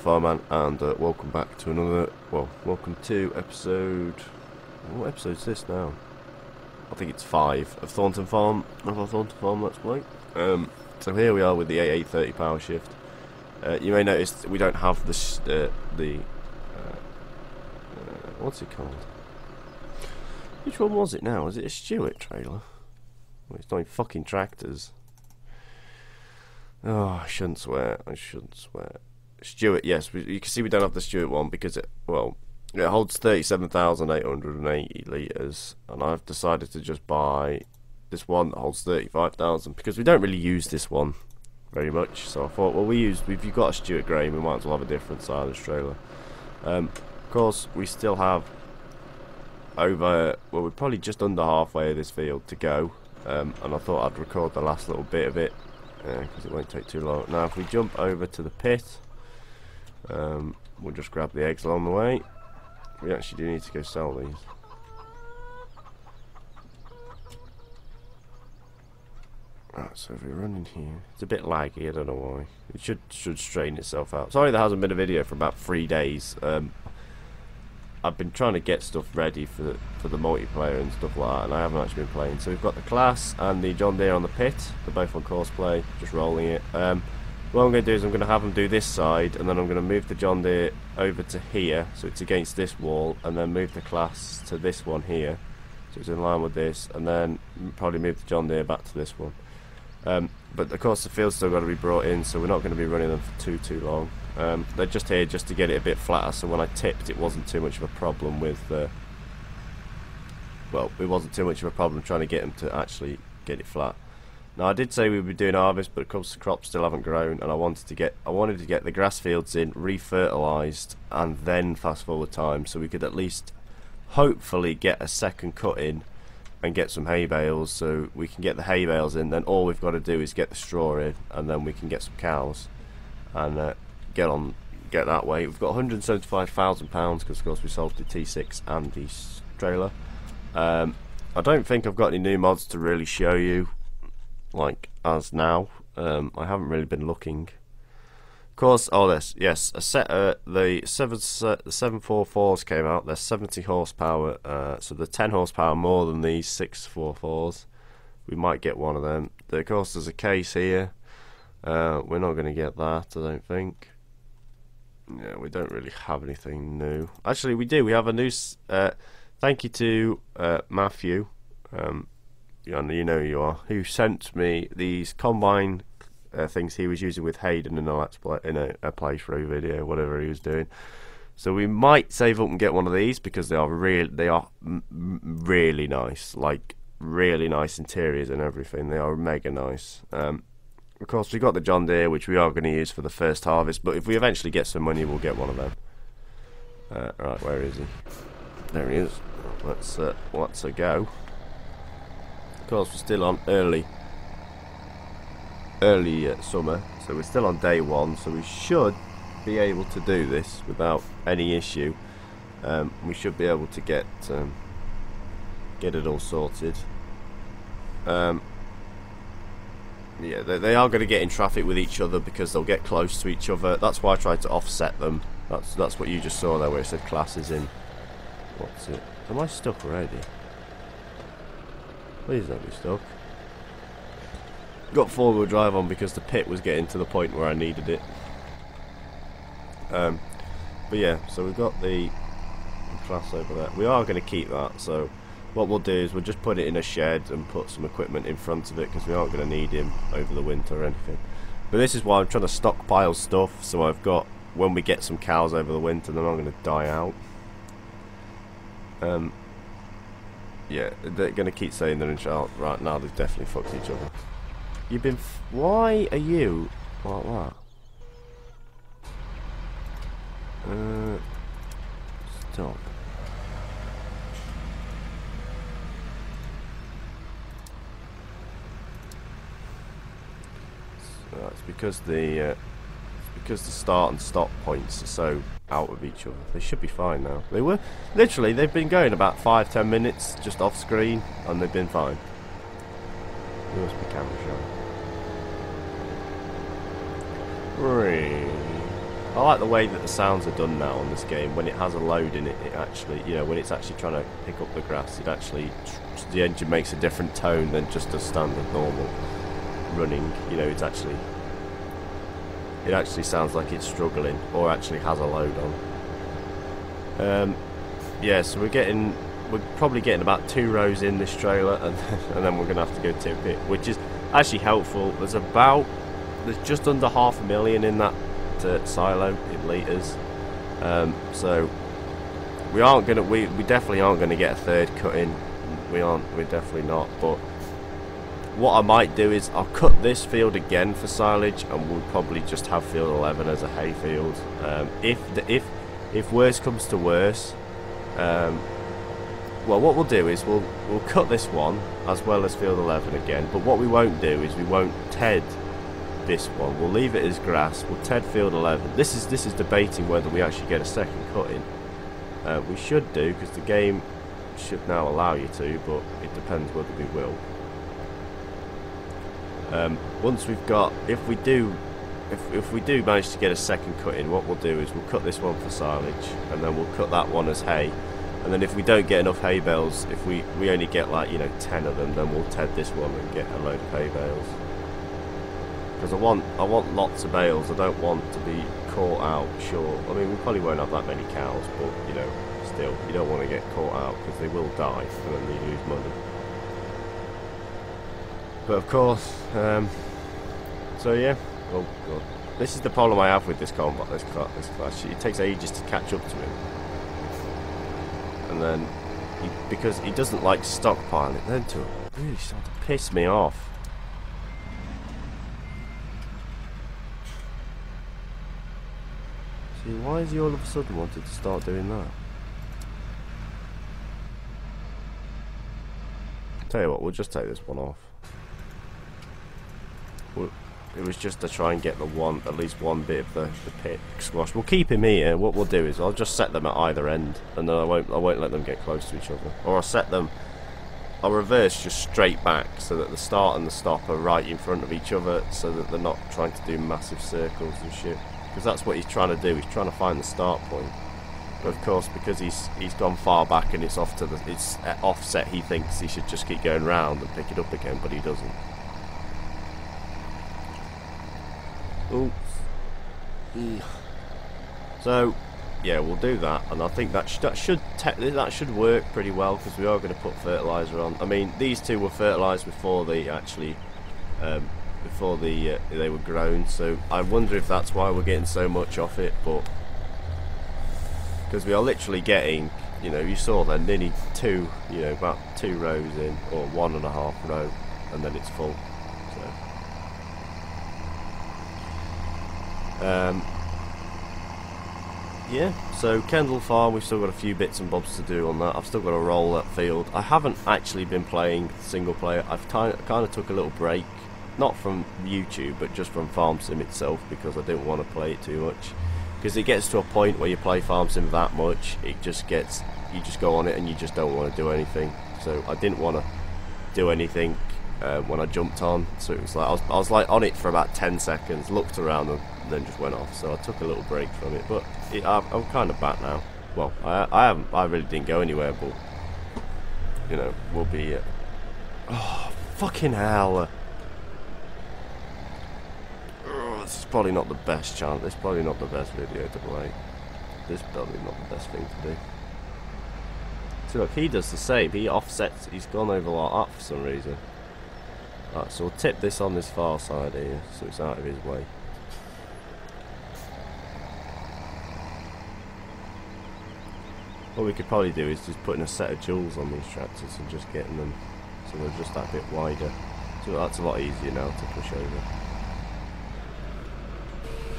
Farman, and welcome back to another, welcome to episode, what episode is this now? I think it's 5 of Thornton Farm, Let's Play. So here we are with the A830 power shift. You may notice that we don't have what's it called? Which one was it now? Is it a Stewart trailer? Well, it's not even fucking tractors. Oh, I shouldn't swear. Stewart, yes, you can see we don't have the Stewart one because it holds 37,880 litres, and I've decided to just buy this one that holds 35,000 because we don't really use this one very much. So I thought, well, if you've got a Stewart grain, we might as well have a different silage trailer. Of course, we still have we're probably just under halfway of this field to go, and I thought I'd record the last little bit of it because it won't take too long. Now, if we jump over to the pit, we'll just grab the eggs along the way. We actually do need to go sell these. Right, so if we run in here, it's a bit laggy, I don't know why. It should straighten itself out. Sorry there hasn't been a video for about 3 days. I've been trying to get stuff ready for the multiplayer and stuff like that, and I haven't actually been playing. So we've got the class and the John Deere on the pit. They're both on course play, just rolling it. What I'm going to do is I'm going to have them do this side, and then I'm going to move the John Deere over to here, so it's against this wall, and then move the class to this one here, so it's in line with this, and then probably move the John Deere back to this one. But of course the field's still got to be brought in, so we're not going to be running them for too long. They're just here just to get it a bit flatter, so when I tipped it wasn't too much of a problem with it wasn't too much of a problem trying to get them to actually get it flat. Now I did say we would be doing harvest, but of course the crops still haven't grown, and I wanted to get the grass fields in, re-fertilised, and then fast forward time, so we could at least hopefully get a second cut in and get some hay bales. So we can get the hay bales in, then all we've got to do is get the straw in, and then we can get some cows and get that way. We've got £175,000 because of course we sold the T6 and the trailer. I don't think I've got any new mods to really show you, like as now. I haven't really been looking. Of course, yes, a set the 744s came out. They're 70 horsepower, so they're 10 horsepower more than these 644s. We might get one of them. Of course, there's a case here. We're not going to get that, I don't think. Yeah, we don't really have anything new. Actually, we do. We have a new. Thank you to Matthew. You know who you are. Who sent me these combine things he was using with Hayden in a playthrough video, whatever he was doing. So we might save up and get one of these because they are really nice, like really nice interiors and everything. They are mega nice. Of course, we got the John Deere, which we are going to use for the first harvest, but if we eventually get some money, we'll get one of them. Right, where is he? There he is. Let's go. Of course, we're still on early summer, so we're still on day 1, so we should be able to do this without any issue. We should be able to get it all sorted. Yeah, they are going to get in traffic with each other because they'll get close to each other. That's why I tried to offset them. That's what you just saw there, where it said classes in. What's it? Am I stuck already? Please don't be stuck. Got 4-wheel drive on because the pit was getting to the point where I needed it. But yeah, so we've got the class over there. We are going to keep that, so what we'll do is we'll just put it in a shed and put some equipment in front of it because we aren't going to need him over the winter or anything. But this is why I'm trying to stockpile stuff, so I've got, when we get some cows over the winter, they're not going to die out. Yeah, they're going to keep saying they're in charge. Right now, they've definitely fucked each other. Why are you like that? Stop. So it's because the start and stop points are so out of each other. They should be fine now. They've been going about 5-10 minutes just off screen, and they've been fine. It must be camera shy. I like the way that the sounds are done now on this game. When it has a load in it, it actually, you know, when it's actually trying to pick up the grass, it actually, the engine makes a different tone than just a standard normal running. You know, it actually sounds like it's struggling, or actually has a load on. Yeah, so we're probably getting about 2 rows in this trailer, and then we're gonna have to go tip it, which is actually helpful. There's just under 500,000 in that silo in litres, so we definitely aren't gonna get a third cut in. We're definitely not. But what I might do is I'll cut this field again for silage, and we'll probably just have field 11 as a hay field. If worse comes to worse, well, what we'll do is we'll cut this one as well as field 11 again. But what we won't do is we won't ted this one. We'll leave it as grass. We'll ted field 11. This is debating whether we actually get a second cut in. We should do, because the game should now allow you to, but it depends whether we will. Once we've got, if we do manage to get a second cut in, what we'll do is we'll cut this one for silage, and then we'll cut that one as hay. And then if we don't get enough hay bales, if we only get, like, you know, 10 of them, then we'll ted this one and get a load of hay bales. Because I want lots of bales. I don't want to be caught out short. I mean, we probably won't have that many cows, but, you know, still, you don't want to get caught out, because they will die and then you lose money. But of course, so yeah. Oh god, this is the problem I have with this combat. This class. It takes ages to catch up to him, and then because he doesn't like stockpiling it, then to really start to piss me off. See, why is he all of a sudden wanted to start doing that? Tell you what, we'll just take this one off. It was just to try and get at least one bit of the pit squash. We'll keep him here. What we'll do is I'll just set them at either end, and then I won't let them get close to each other. Or I'll reverse just straight back, so that the start and the stop are right in front of each other, so that they're not trying to do massive circles and shit. Because that's what he's trying to do. He's trying to find the start point. But of course, because he's gone far back and it's at offset, he thinks he should just keep going round and pick it up again, but he doesn't. Oops. So yeah, we'll do that, and I think that should work pretty well, because we are going to put fertilizer on. I mean, these two were fertilized before they actually they were grown, so I wonder if that's why we're getting so much off it. But because we are literally getting, you know, you saw there, nearly about 2 rows in, or 1.5 row, and then it's full. Yeah, so Kendall Farm, we've still got a few bits and bobs to do on that. I've still got to roll that field. I haven't actually been playing single player. I've kind of took a little break, not from YouTube, but just from Farm Sim itself, because I didn't want to play it too much. Because it gets to a point where you play Farm Sim that much, you just go on it and you just don't want to do anything. So I didn't want to do anything when I jumped on. So it was like I was like on it for about 10 seconds, looked around, and then just went off. So I took a little break from it, but I'm kind of back now. Well, I really didn't go anywhere, but you know, we'll be. Oh fucking hell! This is probably not the best chance. This is probably not the best video to play. This is probably not the best thing to do. So look, he does the same. He offsets. He's gone over like that for some reason. Right, so we'll tip this on this far side here, so it's out of his way. What we could probably do is just putting a set of jewels on these tractors and just getting them so they're just that bit wider. So that's a lot easier now to push over.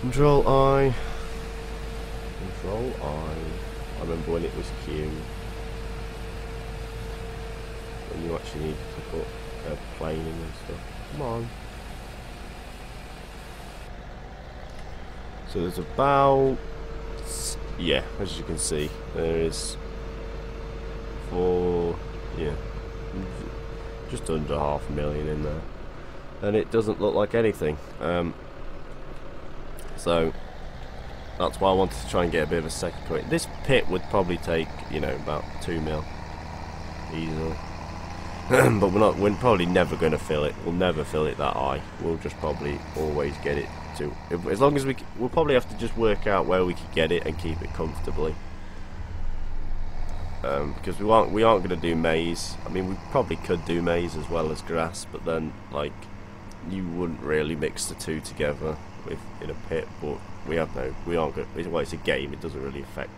Control I. Control I. I remember when it was Q. When you actually need to put planing and stuff. Come on. So there's about, yeah, as you can see, there is just under 500,000 in there, and it doesn't look like anything. So that's why I wanted to try and get a bit of a second coat. This pit would probably take, you know, about 2 mil easily. But we're probably never going to fill it. We'll never fill it that high. We'll just probably always get it to, as long as we'll probably have to just work out where we could get it and keep it comfortably. Because we aren't going to do maize. I mean, we probably could do maize as well as grass, but then like you wouldn't really mix the two together in a pit. But we aren't going. Well, it's a game. It doesn't really affect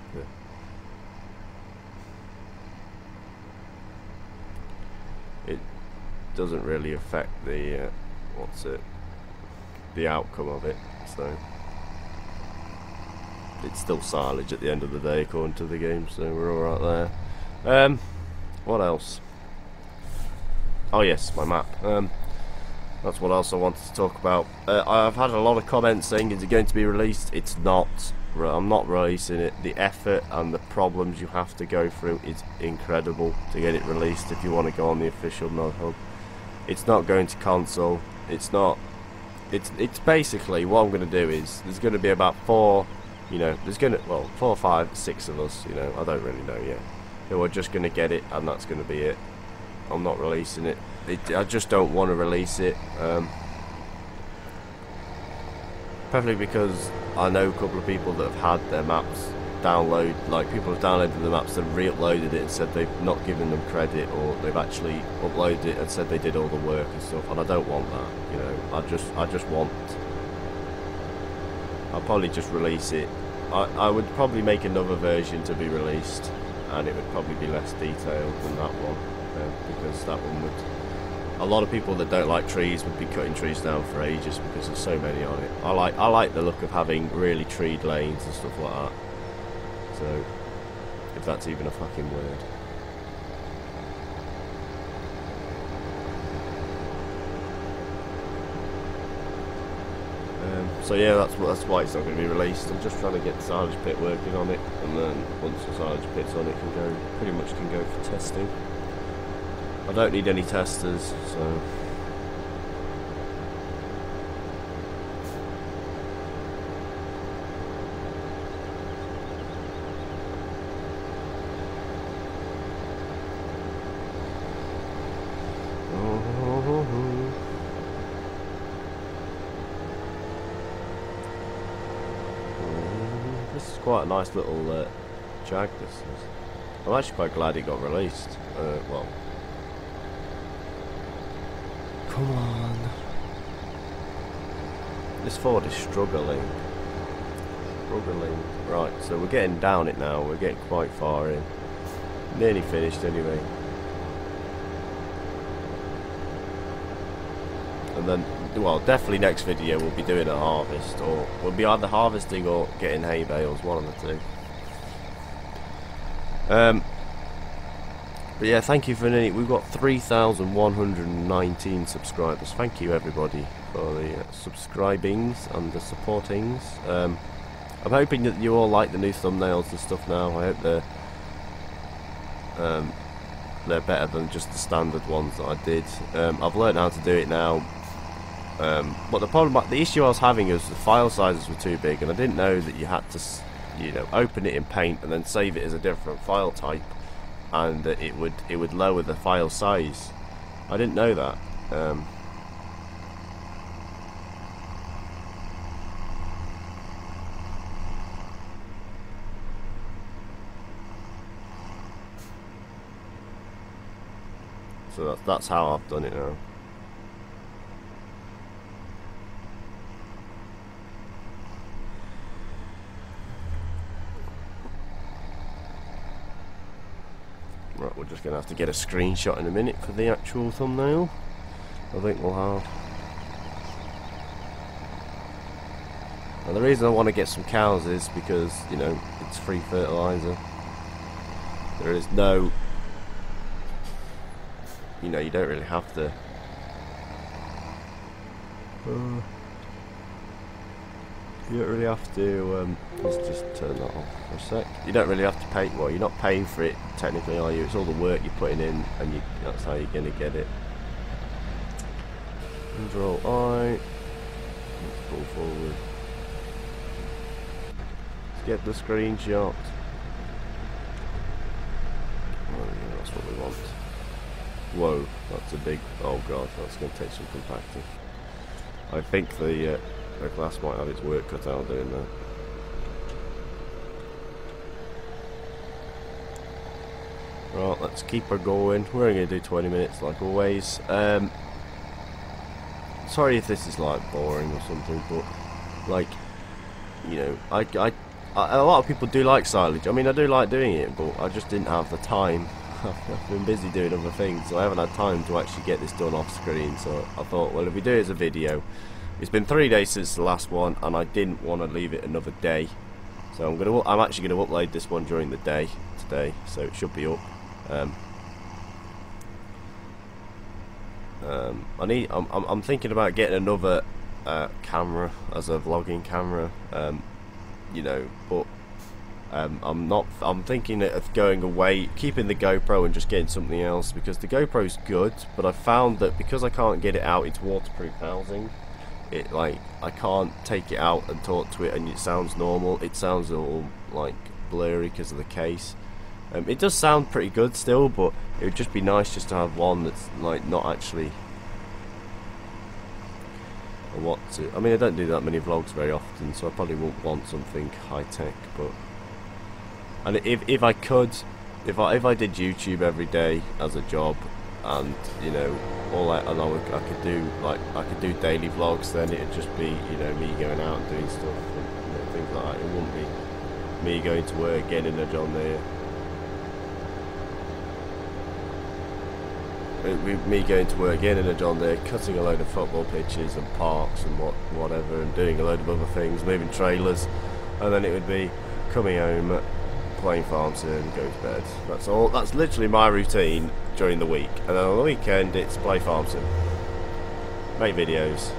it doesn't really affect the the outcome of it. So it's still silage at the end of the day, according to the game, so we're alright there. What else? Oh yes, my map. That's what else I wanted to talk about. I've had a lot of comments saying, is it going to be released? It's not. I'm not releasing it. The effort and the problems you have to go through is incredible to get it released if you want to go on the official Mod Hub. It's not going to console. It's not. It's basically, what I'm going to do is, there's going to be about 4, you know, there's going to, well, 4, 5, 6 of us, you know, I don't really know yet, who are just going to get it, and that's going to be it. I'm not releasing it. I just don't want to release it. Probably because I know a couple of people that have had their maps download, like people have downloaded the maps and re-uploaded it and said they've not given them credit, or they've actually uploaded it and said they did all the work and stuff, and I don't want that, you know. I just want, I'll probably just release it. I would probably make another version to be released, and it would probably be less detailed than that one, because that one would, a lot of people that don't like trees would be cutting trees down for ages because there's so many on it. I like the look of having really treed lanes and stuff like that. So, if that's even a fucking word. So yeah, that's why it's not going to be released. I'm just trying to get the silage pit working on it, and then once the silage pit's on, it can pretty much go for testing. I don't need any testers, so. This is quite a nice little jag, this is. I'm actually quite glad it got released. Well, come on. This Ford is struggling. Right, so we're getting down it now. We're getting quite far in. Nearly finished anyway. And then, well, definitely next video we'll be doing a harvest, or we'll be either harvesting or getting hay bales, one of the two. But yeah, thank you for we've got 3,119 subscribers. Thank you everybody for the subscribings and the supportings. I'm hoping that you all like the new thumbnails and stuff now. I hope they're better than just the standard ones that I did. I've learned how to do it now. But the issue I was having is the file sizes were too big, and I didn't know that you had to, you know, open it in Paint and then save it as a different file type, and that it would lower the file size. I didn't know that. So that's how I've done it now. Right, we're just going to have to get a screenshot in a minute for the actual thumbnail. I think we'll have. And the reason I want to get some cows is because, you know, it's free fertilizer. There is no, you know, you don't really have to. You don't really have to, let's just turn that off for a sec. You don't really have to pay, well, you're not paying for it technically, are you? It's all the work you're putting in, and that's how you're going to get it. Control I, let's pull forward. get the screenshot. Oh yeah, that's what we want. Whoa, that's a big, oh god, that's going to take some compacting. I think the glass might have its work cut out doing that. Right, let's keep her going. We're only going to do 20 minutes like always. Sorry if this is like boring or something, but like, you know, a lot of people do like silage. I mean, I do like doing it, but I just didn't have the time. I've been busy doing other things, so I haven't had time to actually get this done off screen. So I thought, well, if we do it as a video, it's been 3 days since the last one, and I didn't want to leave it another day. So I'm actually going to upload this one during the day today, so it should be up. I'm thinking about getting another camera as a vlogging camera, you know, but I'm thinking of going away, keeping the GoPro and just getting something else, because the GoPro's good, but I found that because I can't get it out, it's waterproof housing. It, like, I can't take it out and talk to it and it sounds normal. It sounds all like blurry because of the case. It does sound pretty good still, but it would just be nice just to have one that's like not actually I mean, I don't do that many vlogs very often, so I probably won't want something high tech. But and if I could, if I did YouTube every day as a job, and you know all that, and I could do like do daily vlogs, then it'd just be, you know, me going out and doing stuff and, you know, things like that. It wouldn't be me going to work, getting a John Deere. Me going to work, getting a John Deere, cutting a load of football pitches and parks and whatever, and doing a load of other things, moving trailers, and then it would be coming home, playing farm sim, going to bed. That's all. That's literally my routine during the week, and then on the weekend it's play farm sim, make videos,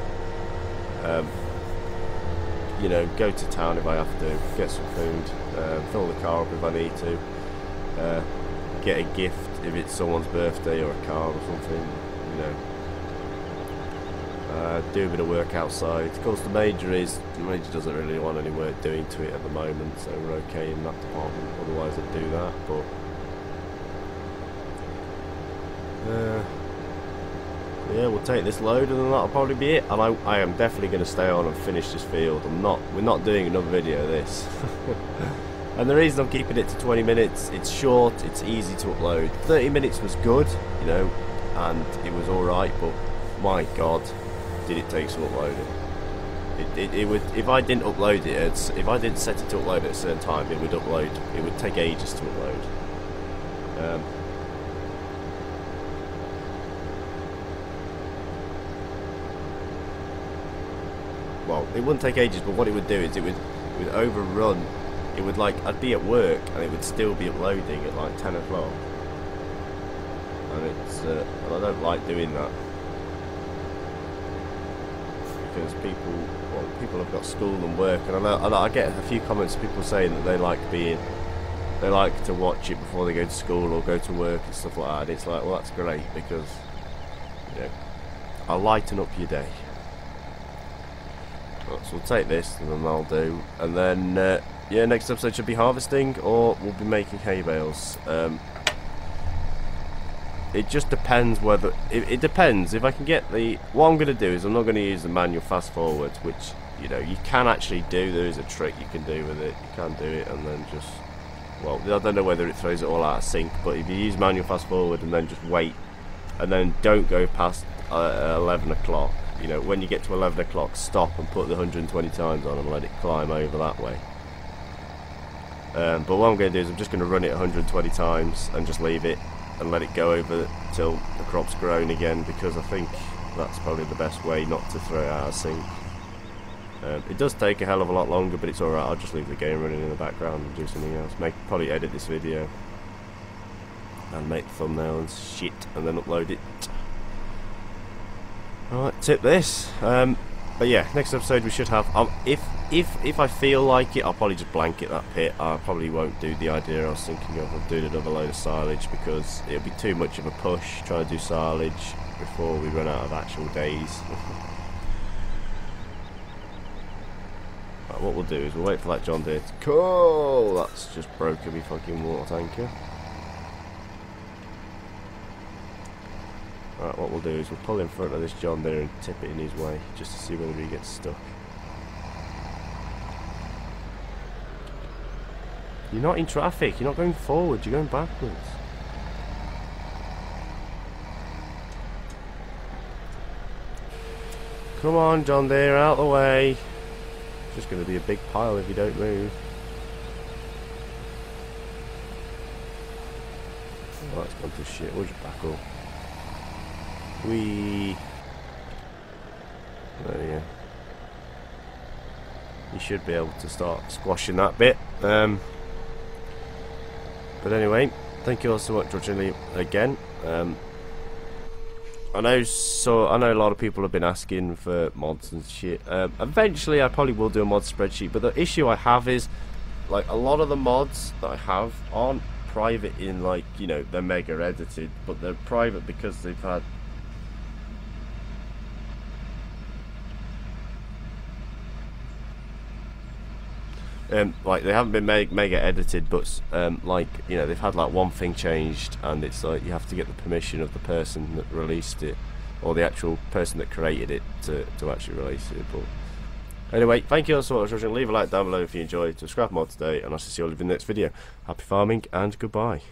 you know, go to town if I have to, get some food, fill the car up if I need to, get a gift if it's someone's birthday or a car or something, you know. Do a bit of work outside. Of course, the major doesn't really want any work doing to it at the moment, so we're okay in that department. Otherwise, I'd do that. But yeah, we'll take this load, and then that'll probably be it. And I am definitely going to stay on and finish this field. We're not doing another video of this. And the reason I'm keeping it to 20 minutes, it's short, it's easy to upload. 30 minutes was good, you know, and it was alright, but my god, did it take some uploading. It would, if I didn't upload it, if I didn't set it to upload at a certain time, it would take ages to upload. Well, it wouldn't take ages, but what it would do is it would overrun. It would, like, I'd be at work and it would still be uploading at like 10 o'clock, and it's and I don't like doing that, because people have got school and work, and I get a few comments of people saying that they like to watch it before they go to school or go to work and stuff like that. And it's like, well, that's great, because, you know, I'll lighten up your day. Right, so we'll take this, and then I'll do, and then yeah, next episode should be harvesting, or we'll be making hay bales. It just depends whether it depends if I can get the. What I'm going to do is I'm not going to use the manual fast forward, which, you know, you can actually do. There is a trick you can do with it. You can do it and then just, well, I don't know whether it throws it all out of sync, but if you use manual fast forward and then just wait, and then don't go past 11 o'clock. You know, when you get to 11 o'clock, stop and put the 120 times on and let it climb over that way. But what I'm going to do is I'm just going to run it 120 times and just leave it and let it go over till the crop's grown again, because I think that's probably the best way not to throw it out of sync. It does take a hell of a lot longer, but it's alright. I'll just leave the game running in the background and do something else. Probably edit this video and make the thumbnail and shit, and then upload it. Alright, tip this. But yeah, next episode we should have. If I feel like it, I'll probably just blanket that pit. I probably won't do the idea I was thinking of doing another load of silage, because it'll be too much of a push trying to do silage before we run out of actual days. What we'll do is we'll wait for that John Deere to cool. That's just broken me fucking water tanker. Right, what we'll do is we'll pull in front of this John Deere and tip it in his way, just to see whether he gets stuck. You're not in traffic, you're not going forward, you're going backwards. Come on, John Deere, out the way. It's just going to be a big pile if you don't move. Oh, that's gone to shit. We'll just back up. Whee! There you go. You should be able to start squashing that bit. But anyway, thank you all so much for watching again. I know a lot of people have been asking for mods and shit. Eventually I probably will do a mod spreadsheet, but the issue I have is, like, a lot of the mods that I have aren't private in, like, you know, they're mega edited, but they're private because they've had like, they haven't been mega edited, but like, you know, they've had like one thing changed, and it's like you have to get the permission of the person that released it, or the actual person that created it to actually release it. But anyway, thank you all so much for watching. Leave a like down below if you enjoyed. Subscribe more today, and I'll see you all in the next video. Happy farming and goodbye.